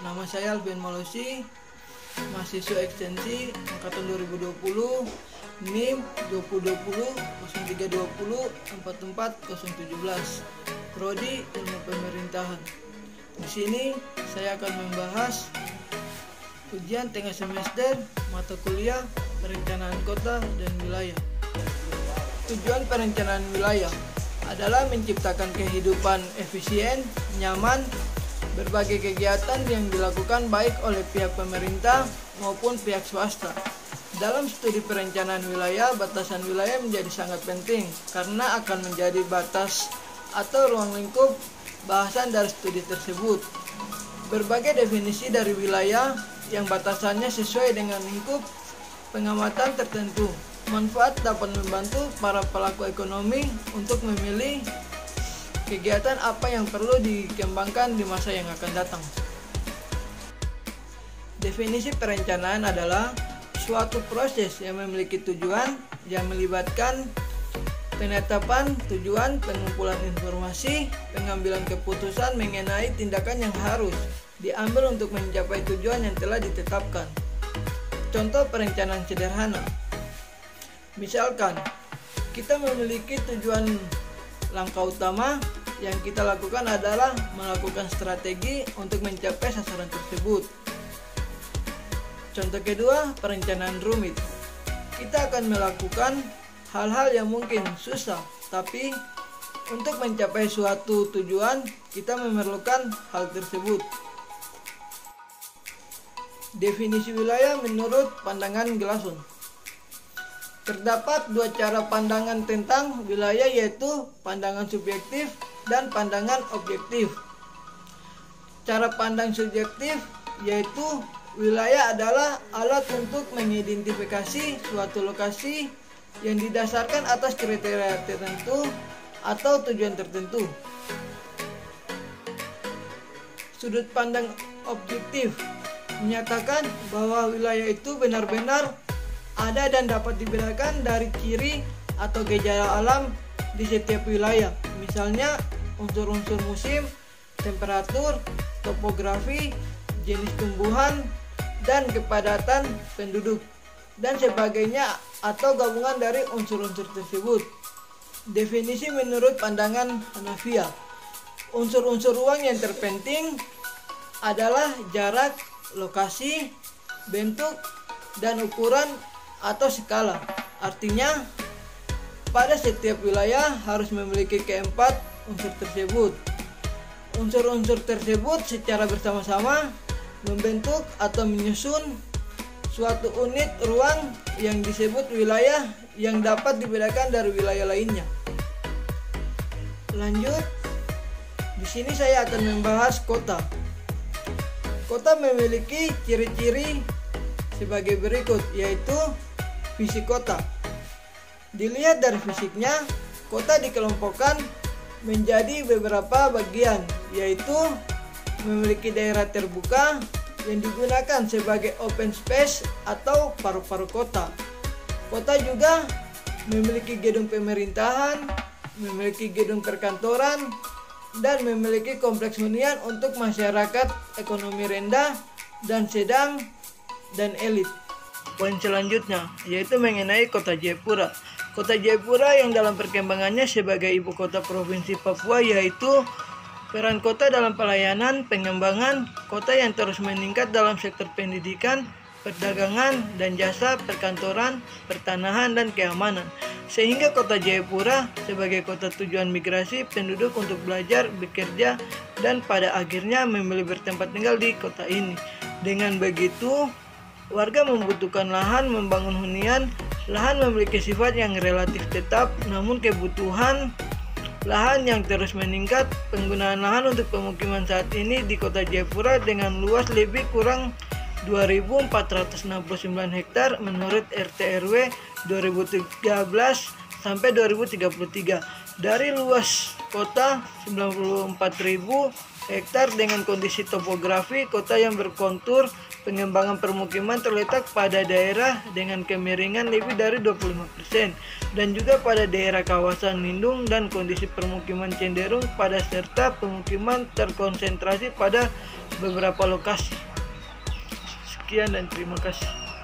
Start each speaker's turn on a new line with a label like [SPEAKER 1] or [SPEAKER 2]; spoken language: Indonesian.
[SPEAKER 1] Nama saya Alvin Malosi, mahasiswa ekstensi angkatan 2020, NIM 2020-0320-44017, Prodi Ilmu Pemerintahan. Di sini saya akan membahas ujian tengah semester mata kuliah perencanaan kota dan wilayah. Tujuan perencanaan wilayah adalah menciptakan kehidupan efisien, nyaman, berbagai kegiatan yang dilakukan baik oleh pihak pemerintah maupun pihak swasta. Dalam studi perencanaan wilayah, batasan wilayah menjadi sangat penting karena akan menjadi batas atau ruang lingkup bahasan dari studi tersebut. Berbagai definisi dari wilayah yang batasannya sesuai dengan lingkup pengamatan tertentu. Manfaat dapat membantu para pelaku ekonomi untuk memilih kegiatan apa yang perlu dikembangkan di masa yang akan datang. Definisi perencanaan adalah suatu proses yang memiliki tujuan yang melibatkan penetapan tujuan, pengumpulan informasi, pengambilan keputusan mengenai tindakan yang harus diambil untuk mencapai tujuan yang telah ditetapkan. Contoh perencanaan sederhana. Misalkan, kita memiliki tujuan langkah utama yang kita lakukan adalah melakukan strategi untuk mencapai sasaran tersebut. Contoh kedua, perencanaan rumit. Kita akan melakukan hal-hal yang mungkin susah, tapi untuk mencapai suatu tujuan, kita memerlukan hal tersebut. Definisi wilayah menurut pandangan Glasson. Terdapat dua cara pandangan tentang wilayah, yaitu pandangan subjektif dan pandangan objektif. Cara pandang subjektif yaitu wilayah adalah alat untuk mengidentifikasi suatu lokasi yang didasarkan atas kriteria tertentu atau tujuan tertentu. Sudut pandang objektif menyatakan bahwa wilayah itu benar-benar ada dan dapat dibedakan dari ciri atau gejala alam di setiap wilayah. Misalnya unsur-unsur musim, temperatur, topografi, jenis tumbuhan, dan kepadatan penduduk, dan sebagainya, atau gabungan dari unsur-unsur tersebut. Definisi menurut pandangan Hanafiya. Unsur-unsur ruang yang terpenting adalah jarak, lokasi, bentuk, dan ukuran atau skala. Artinya, pada setiap wilayah harus memiliki keempat unsur tersebut. Unsur-unsur tersebut secara bersama-sama membentuk atau menyusun suatu unit ruang yang disebut wilayah yang dapat dibedakan dari wilayah lainnya. Lanjut, di sini saya akan membahas kota. Kota memiliki ciri-ciri sebagai berikut, yaitu fisik kota. Dilihat dari fisiknya, kota dikelompokkan menjadi beberapa bagian, yaitu memiliki daerah terbuka yang digunakan sebagai open space atau paru-paru kota. Kota juga memiliki gedung pemerintahan, memiliki gedung perkantoran, dan memiliki kompleks hunian untuk masyarakat ekonomi rendah dan sedang dan elit. Poin selanjutnya yaitu mengenai kota Jayapura. Kota Jayapura yang dalam perkembangannya sebagai ibu kota provinsi Papua, yaitu peran kota dalam pelayanan, pengembangan kota yang terus meningkat dalam sektor pendidikan, perdagangan, dan jasa, perkantoran, pertanahan, dan keamanan. Sehingga kota Jayapura sebagai kota tujuan migrasi penduduk untuk belajar, bekerja, dan pada akhirnya memilih bertempat tinggal di kota ini. Dengan begitu, warga membutuhkan lahan membangun hunian. Lahan memiliki sifat yang relatif tetap, namun kebutuhan lahan yang terus meningkat. Penggunaan lahan untuk pemukiman saat ini di kota Jayapura dengan luas lebih kurang 2.469 hektar menurut RT RW 2013 sampai 2033. Dari luas kota 94.000 hektar dengan kondisi topografi kota yang berkontur. Pengembangan permukiman terletak pada daerah dengan kemiringan lebih dari 25% dan juga pada daerah kawasan lindung, dan kondisi permukiman cenderung pada serta pemukiman terkonsentrasi pada beberapa lokasi. Sekian dan terima kasih.